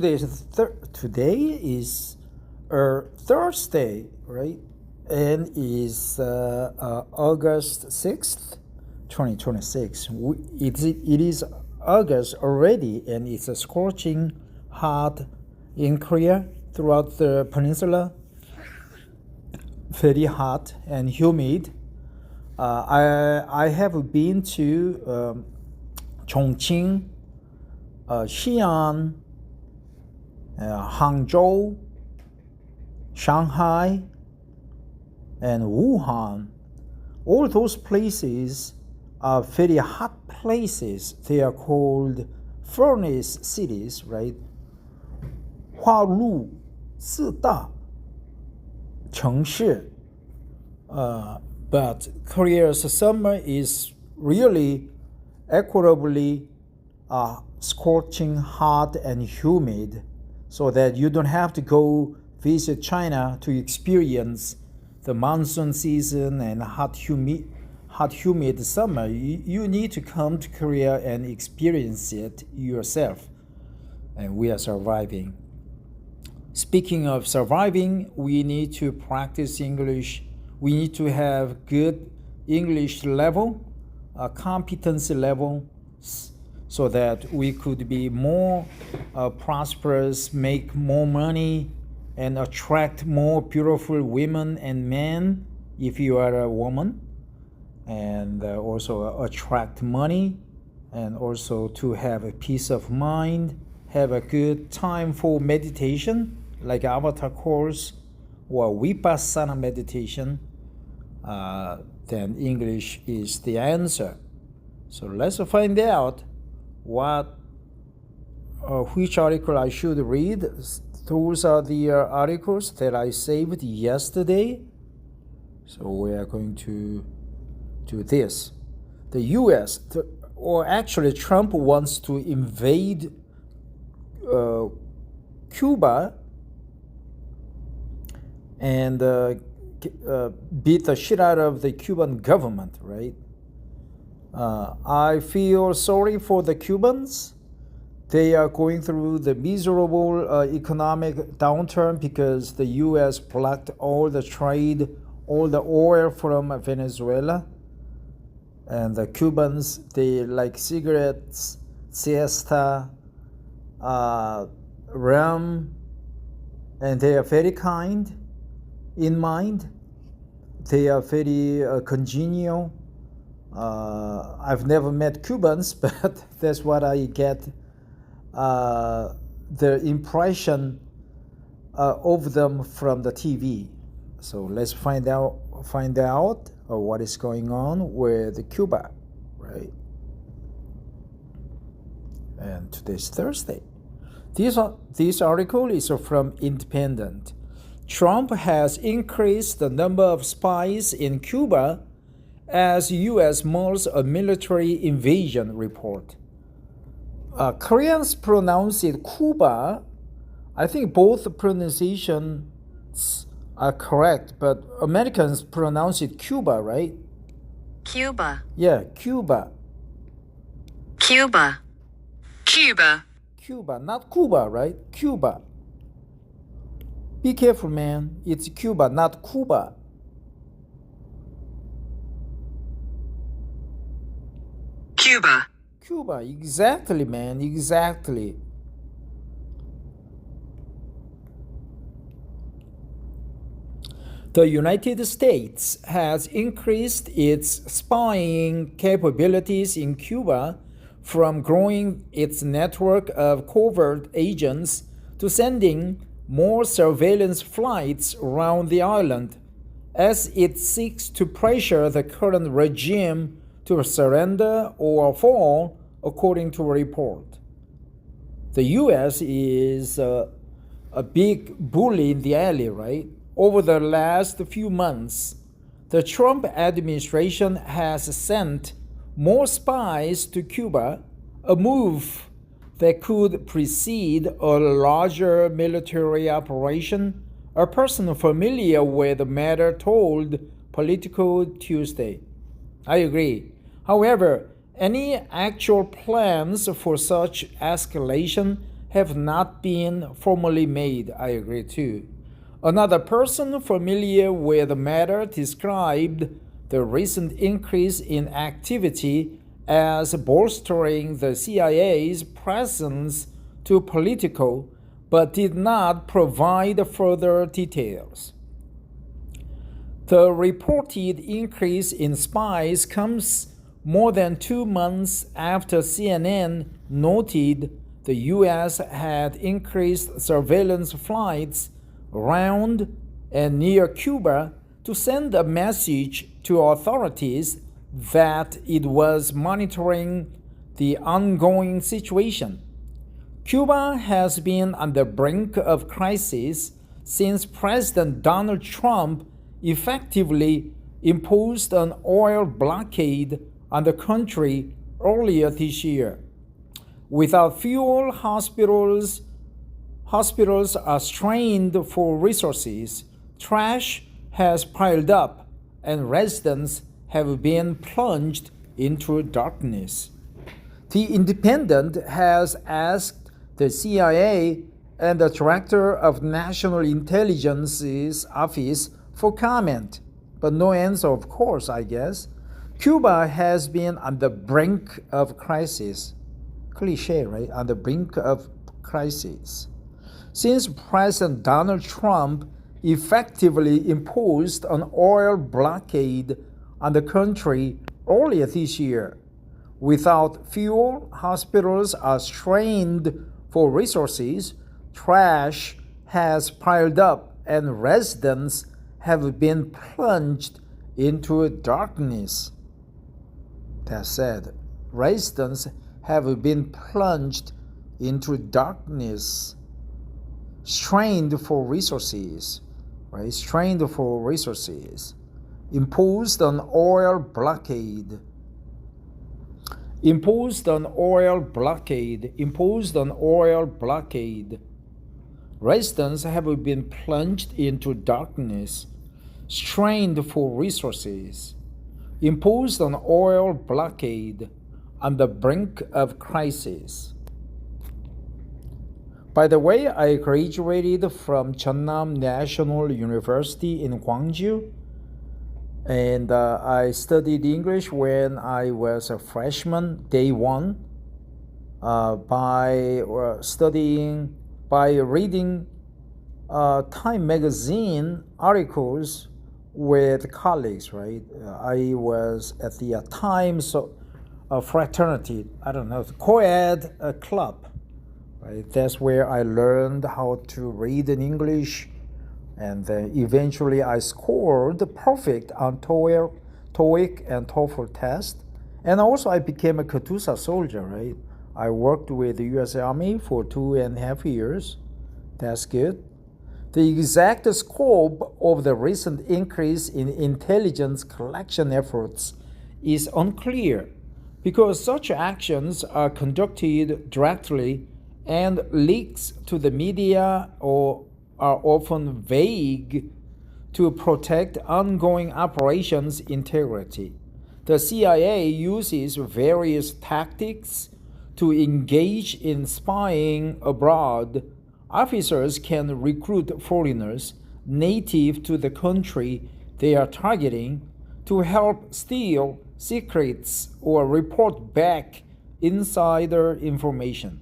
today is Thursday, right? And is August 6th, 2026. It is August already, and it's a scorching hot in Korea, throughout the peninsula. Very hot and humid. I have been to Chongqing, Xi'an, Hangzhou, Shanghai, and Wuhan. All those places are very hot places. They are called furnace cities, right? 化炉四大城市. But Korea's summer is really equitably scorching hot and humid, so that you don't have to go visit China to experience the monsoon season and hot humid summer. You need to come to Korea and experience it yourself. And we are surviving. Speaking of surviving, we need to practice English. We need to have good English level, competency level, so that we could be more prosperous, make more money, and attract more beautiful women and men if you are a woman, and also attract money, and also to have a peace of mind, have a good time for meditation, like Avatar course or Vipassana meditation. Then English is the answer. So let's find out which article I should read. Those are the articles that I saved yesterday. So we are going to do this. The U.S., or actually Trump wants to invade Cuba and beat the shit out of the Cuban government, right? I feel sorry for the Cubans. They are going through the miserable economic downturn because the U.S. blocked all the trade, all the oil from Venezuela. And the Cubans, they like cigarettes, siesta, rum, and they are very kind in mind. They are very congenial. I've never met Cubans, but that's what I get the impression of them from the TV. So let's find out what is going on with Cuba, right? And today's Thursday. This article is from Independent. Trump has increased the number of spies in Cuba as U.S. mounts a military invasion report. Koreans pronounce it Cuba. I think both pronunciations are correct, but Americans pronounce it Cuba, right? Cuba. Yeah, Cuba. Cuba. Cuba. Cuba, not Cuba, right? Cuba. Be careful, man. It's Cuba, not Cuba. Cuba. Cuba, exactly, man, exactly. The United States has increased its spying capabilities in Cuba from growing its network of covert agents to sending more surveillance flights around the island as it seeks to pressure the current regime to surrender or fall, according to a report. The U.S. is a big bully in the alley, right? Over the last few months, the Trump administration has sent more spies to Cuba, a move that could precede a larger military operation. A person familiar with the matter told Politico Tuesday. I agree. However, any actual plans for such escalation have not been formally made. I agree too. Another person familiar with the matter described the recent increase in activity as bolstering the CIA's presence to political, but did not provide further details. The reported increase in spies comes more than 2 months after CNN noted the U.S. had increased surveillance flights around and near Cuba to send a message to authorities that it was monitoring the ongoing situation. Cuba has been on the brink of crisis since President Donald Trump effectively imposed an oil blockade on the country earlier this year. Without fuel, hospitals are strained for resources, trash has piled up, and residents have been plunged into darkness. The Independent has asked the CIA and the Director of National Intelligence's office for comment, but no answer, of course, I guess. Cuba has been on the brink of crisis. Cliche, right? On the brink of crisis. Since President Donald Trump effectively imposed an oil blockade on the country earlier this year. Without fuel, hospitals are strained for resources, trash has piled up, and residents have been plunged into darkness. That said, residents have been plunged into darkness, strained for resources, right? Strained for resources. Imposed an oil blockade. Imposed an oil blockade. Imposed an oil blockade. Residents have been plunged into darkness, strained for resources. Imposed an oil blockade on the brink of crisis. By the way, I graduated from Jeonnam National University in Gwangju, and I studied English when I was a freshman, day one, by reading Time magazine articles with colleagues, right? I was at the Times fraternity, I don't know, co-ed club, right? That's where I learned how to read in English, and then eventually I scored perfect on TOEIC and TOEFL test, and also I became a Katusha soldier, right? I worked with the U.S. Army for 2.5 years. That's good. The exact scope of the recent increase in intelligence collection efforts is unclear because such actions are conducted directly and leaks to the media or are often vague to protect ongoing operations integrity. The CIA uses various tactics to engage in spying abroad. Officers can recruit foreigners native to the country they are targeting to help steal secrets or report back insider information.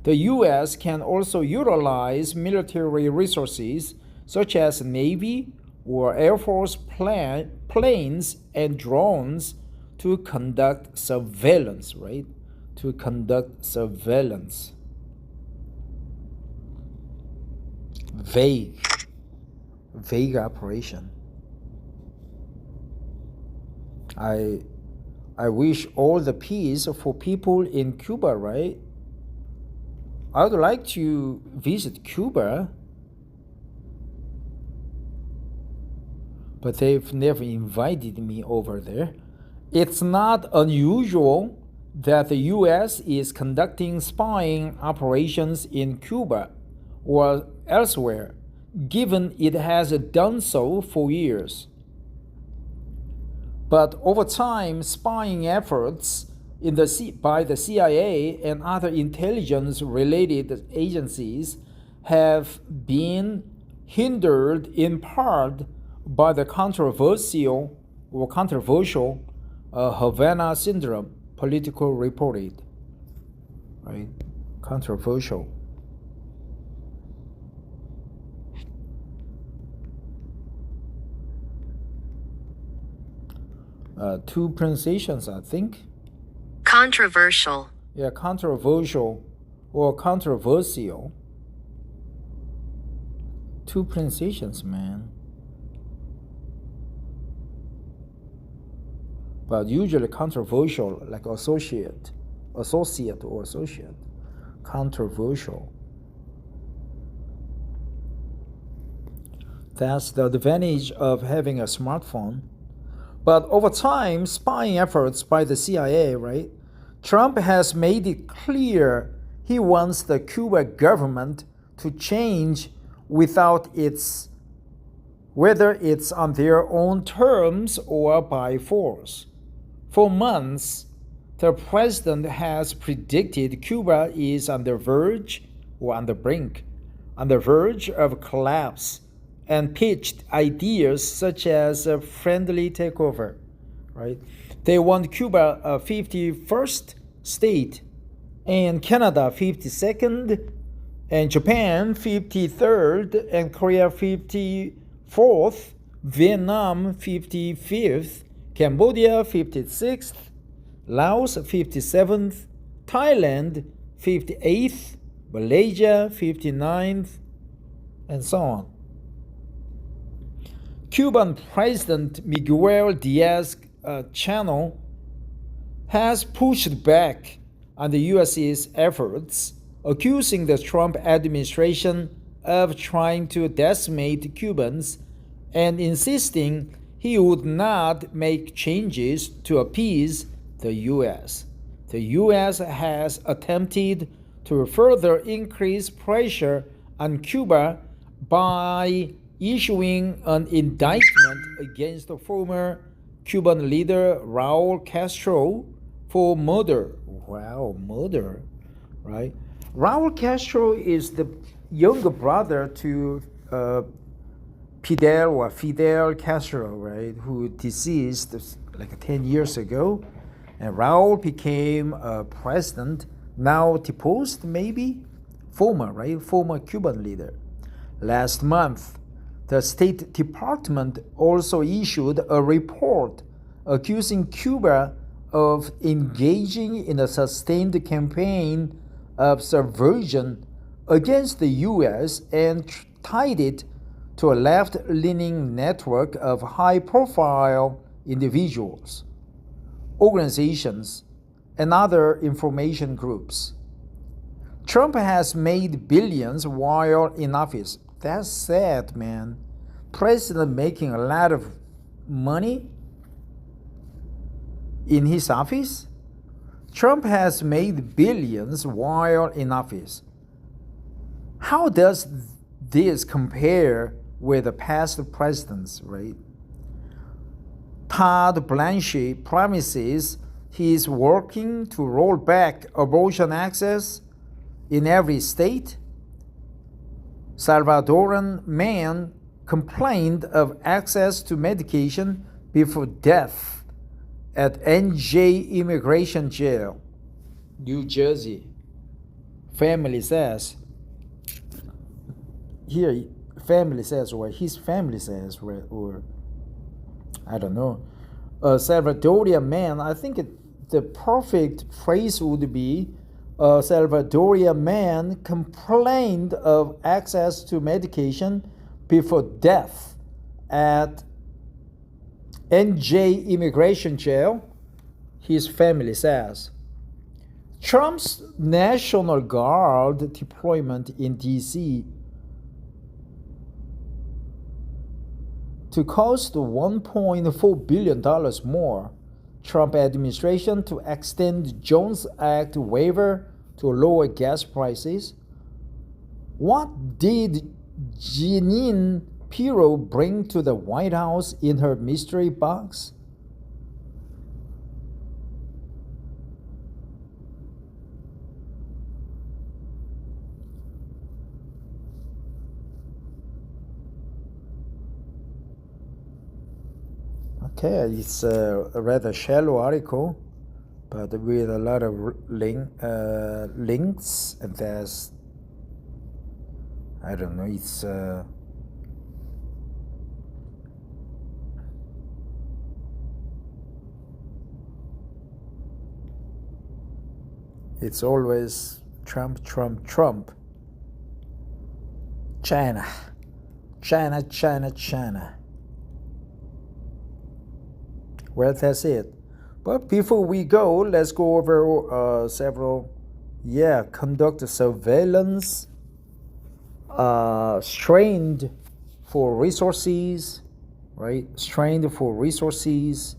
The U.S. can also utilize military resources such as Navy or Air Force planes and drones to conduct surveillance, right? To conduct surveillance. Vague operation. I wish all the peace for people in Cuba, right? I would like to visit Cuba, but they've never invited me over there. It's not unusual that the U.S. is conducting spying operations in Cuba or elsewhere, given it has done so for years. But over time, spying efforts by the CIA and other intelligence-related agencies have been hindered in part by the controversial Havana syndrome, Politico reported. Right? Controversial. Two pronunciations, I think. Controversial. Yeah, controversial or controversial. Two pronunciations, man. But usually controversial, like associate. Controversial. That's the advantage of having a smartphone. But over time, spying efforts by the CIA, right? Trump has made it clear he wants the Cuba government to change whether it's on their own terms or by force. For months, the president has predicted Cuba is on the verge of collapse, and pitched ideas such as a friendly takeover, right? They want Cuba a 51st state, and Canada 52nd, and Japan 53rd, and Korea 54th, Vietnam 55th, Cambodia 56th, Laos 57th, Thailand 58th, Malaysia 59th, and so on. Cuban President Miguel Diaz-Canel has pushed back on the U.S.'s efforts, accusing the Trump administration of trying to decimate Cubans and insisting he would not make changes to appease the U.S. The U.S. has attempted to further increase pressure on Cuba by issuing an indictment against the former Cuban leader Raul Castro for murder. Wow, murder, right? Raul Castro is the younger brother to Fidel Castro, right, who deceased like 10 years ago. And Raul became president, now deposed maybe, former Cuban leader. Last month, the State Department also issued a report accusing Cuba of engaging in a sustained campaign of subversion against the U.S. and tied it to a left-leaning network of high-profile individuals, organizations, and other information groups. Trump has made billions while in office. That's sad, man. President making a lot of money in his office? Trump has made billions while in office. How does this compare with the past presidents, right? Todd Blanchett promises he's working to roll back abortion access in every state. Salvadoran man complained of access to medication before death at NJ Immigration Jail, New Jersey. Family says, here, family says, or his family says, or I don't know. A Salvadorian man, I think the perfect phrase would be, a Salvadorian man complained of access to medication before death at NJ Immigration Jail, his family says. Trump's National Guard deployment in D.C. to cost $1.4 billion more. Trump administration to extend Jones Act waiver to lower gas prices. What did Jeanine Pirro bring to the White House in her mystery box? Okay, it's a rather shallow article, but with a lot of links, and there's, I don't know, it's always Trump, Trump, Trump. China, China, China, China. Well, that's it. But before we go, let's go over several. Yeah, conduct surveillance, strained for resources, right? Strained for resources.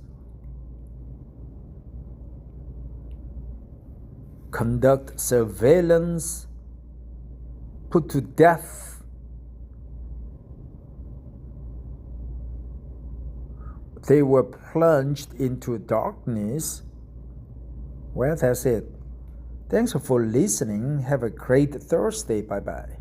Conduct surveillance, put to death. They were plunged into darkness. Well, that's it. Thanks for listening. Have a great Thursday. Bye bye.